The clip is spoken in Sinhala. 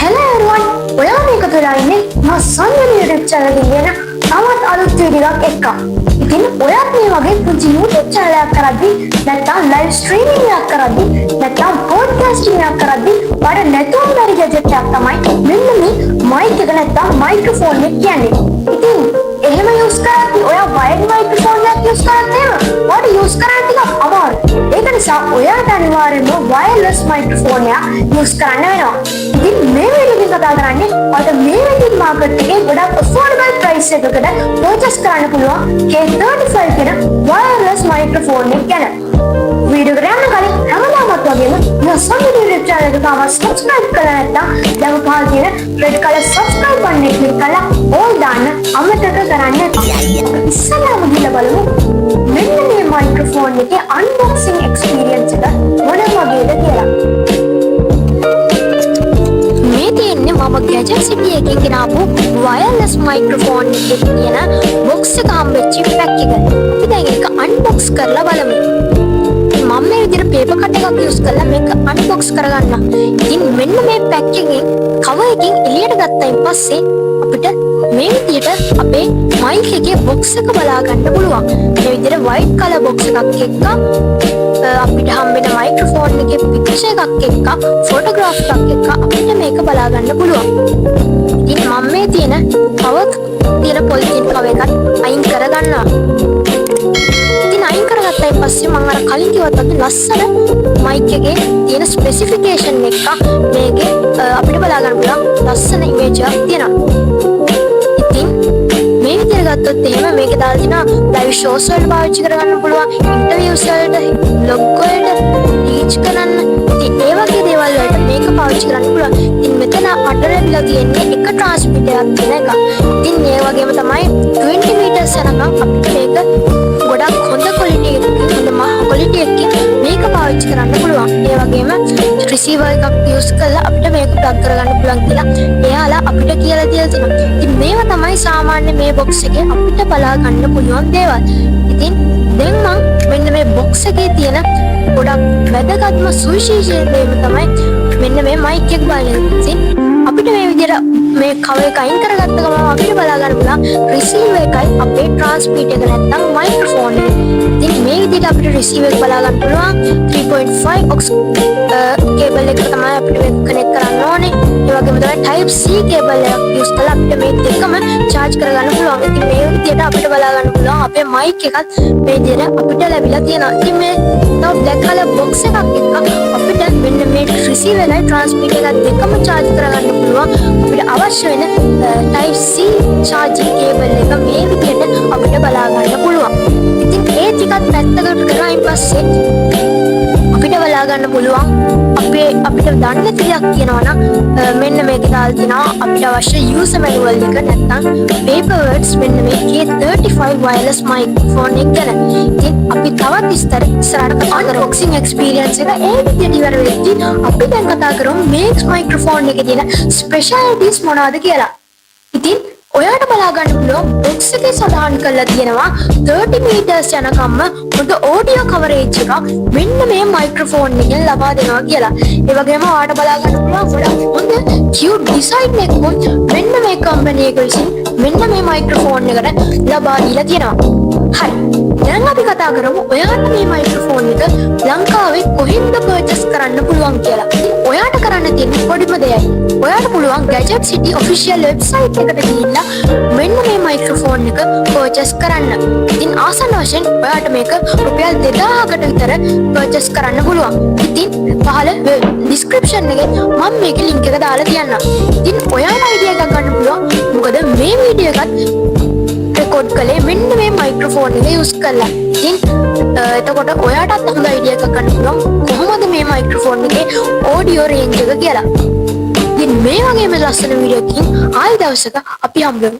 Hello everyone! ඔයා මේක තුලා ඉන්නේ මා සංගම YouTube channel එකේ යන තවත් අලුත් වීඩියෝ එකක් එක්ක. ඉතින් ඔයාත් මේ වගේ පුංචි YouTube channel එකක් කරද්දී නැත්නම් live streaming එකක් කරද්දී නැත්නම් podcasting එකක් කරද්දී වඩ නැතුම් බැරි gadget එකක් තමයි මෙන්න මේ mic එක නැත්නම් microphone එක කියන්නේ. ඉතින් එහෙම use කරද්දී ඔයා wired microphone එකක් use කරත් එහෙම ඔයාට use කරන්න ටිකක් අමාරුයි. ඒක නිසා ඔයාට අනිවාර්යයෙන්ම wireless microphone එක use කරන්න වෙනවා. ඉතින් මේ වීඩියෝ එක කතා කරන්නේ ඔයාලට මේ වෙදින් මාකට් එකේ ගොඩක් affordable price එකකට purchase කරන්න පුළුවන් K35 කියන wireless microphone එක ගැන. වීඩියෝ එකට යන්න කලින් හැමදාමත් වගේම මේ සංගීත YouTube channel එක තාම subscribe කරලා නැත්නම් දැන් පහළ තියෙන red color subscribe button එක click කරලා all දාන්න අමතක කරන්න එපා. ඉස්සෙල්ලාම ගිහලා බලමු මෙන්න මේ microphone එකේ unboxing experience එක මොන වගේද කියලා. මේ තියෙන්නේ මම gadget city එකෙන් ගෙනාවු wireless microphone එකේ තියෙන box එක හම්බෙච්ච pack එක. අපි දැන් ඒක unbox කරලා බලමු. මම මේ විදිහට paper cut එකක් use කරලා මේක unbox කරගන්නවා. ඉතින් මෙන්න මේ pack එකෙන් cover එකෙන් එළියට ගත්තයින් පස්සේ අපිට මේ විදිහට අපේ mic එකේ box එක බලා ගන්න පුළුවන්. මේ විදිහට white color box එකක් එක්ක අපිට හම්බෙන microphone එකේ picture එකක් එක්ක photograph එකක් එක්ක අපිට මේක බලා ගන්න පුළුවන්. ඉතින් මම මේ තියෙන cover තියෙන polythene cover එකත් අයින් කරගන්නවා. ඉතින් අයින් කරගත්තා ඊපස්සේ මම අර කලින් කිව්වත් වගේ ලස්සන mic එකේ තියෙන specification එක මේකේ අපිට බලා ගන්න පුළුවන් ලස්සන image එකක් තියෙනවා. ඉතින් මේ විදිහට ගත්තොත් එහෙම මේකේ දාලා තියෙනවා live shows වලට පාවිච්චි කරගන්න පුළුවන්, interviews වලට, blog වලට teach කරන්න. ඉතින් ඒ වගේ දේවල් වලට මේක පාවිච්චි කරන්න පුළුවන්. ඉතින් මෙතන අට ලැබිලා තියෙන්නේ එක transmitter එකක් තියෙන එක. ඉතින් ඒ වගේම තමයි 20 meters යනකම් අපිට මේක ගොඩක් හොඳ quality එකකින් මේක පාවිච්චි කරන්න පුළුවන්. ඒ වගේම receiver එකක් use කරලා අපිට මේක plug කරගන්න පුළුවන් කියලා එයාලා අපිට කියලා දීලා තියෙනවා. ඉතින් මේවා තමයි සාමාන්‍ය මේ box එකේ අපිට බලා ගන්න පුළුවන් දේවල්. ඉතින් දැන් මම මෙන්න මේ box එකේ තියෙන ගොඩක් වැදගත්ම සුවිශේෂී දේ තමයි මෙන්න මේ mic එක බලන්න. ඉතින් අපිට මේ විදිහට මේ cover එක අයින් කරගත්ත ගමන් අපිට බලා ගන්න පුළුවන් receiver එකයි අපේ transmitter එක නැත්නම් microphone එක. ඉතින් මේ විදිහට අපිට receiver එක බලා ගන්න පුළුවන් 3.5 aux cable එක තමයි අපිට මේක connect කරන්න ඕනේ. ඒ වගේම තමයි type C cable එකක් use කරලා අපිට මේ දෙකම charge කරගන්න පුළුවන්. ඉතින් මේ විදිහට අපිට බලා ගන්න පුළුවන් අපේ mic එකත් මේ විදිහට අපිට ලැබිලා තියෙනවා. ඉතින් මේ තව black color box එකක් එක්ක අපිට මෙන්න මේ receiver එකයි transmitter එක දෙකම charge කරගන්න පුළුවන්. අපිට අවශ්‍ය වෙන type C charging cable එක මේ විදිහට අපිට බලා ගන්න පුළුවන්. ඉතින් ඒ ටිකත් පැත්තකට කරායින් පස්සේ අපිට බලා ගන්න පුළුවන් අපිට දන්න දෙයක් කියනවා නම් මෙන්න මේක දාලා තිනවා අපිට අවශ්‍ය user manual එක නැත්නම් paper words මෙන්න මේ K35 wireless microphone එක ගැන. ඉතින් අපි තවත් විස්තර ඉස්සරහට unboxing experience එක ඒ විදිහට ඉවර වෙද්දී අපි දැන් කතා කරමු මේ microphone එකේ තියෙන specialities මොනවද කියලා. ඉතින් ඔයාට බලා ගන්න පුළුවන් box එකේ සඳහන් කරලා තියෙනවා 30 meters යනකම්ම හොඳ audio coverage එකක් මෙන්න මේ microphone එකෙන් ලබා දෙනවා කියලා. ඒ වගේම ඔයාට බලා ගන්න පුළුවන් ගොඩක් හොඳ cute design එකක් මෙන්න මේ company එක විසින් මෙන්න මේ microphone එකට ලබා දීලා තියෙනවා. හරි. දැන් අපි කතා කරමු ඔයාට මේ microphone එක ලංකාවේ කොහෙන්ද purchase කරන්න පුළුවන් කියලා. ඔයාට කරන්න තියෙන පොඩිම දෙයයි. ඔයාට පුළුවන් Gadget City official website එකට ගිහිල්ලා මෙන්න මේ microphone එක purchase කරන්න. ඉතින් ආසන්න වශයෙන් ඔයාට මේක රුපියල් 2000කට විතර purchase කරන්න පුළුවන්. ඉතින් පහළ description එකේ මම මේකේ link එක දාලා තියන්නම්. ඉතින් ඔයාලා idea එකක් ගන්න පුළුවන්. මොකද මේ වීඩියෝ එකත් record කළේ මෙන්න මේ microphone එක use කරලා. ඉතින් එතකොට ඔයාටත් හොඳ idea එකක් ගන්න පුළුවන් කොහොමද මේ microphone එකේ audio range එක කියලා. ඉතින් මේ වගේම ලස්සන වීඩියෝ එකකින් ආයෙ දවසක අපි හම්බෙමු.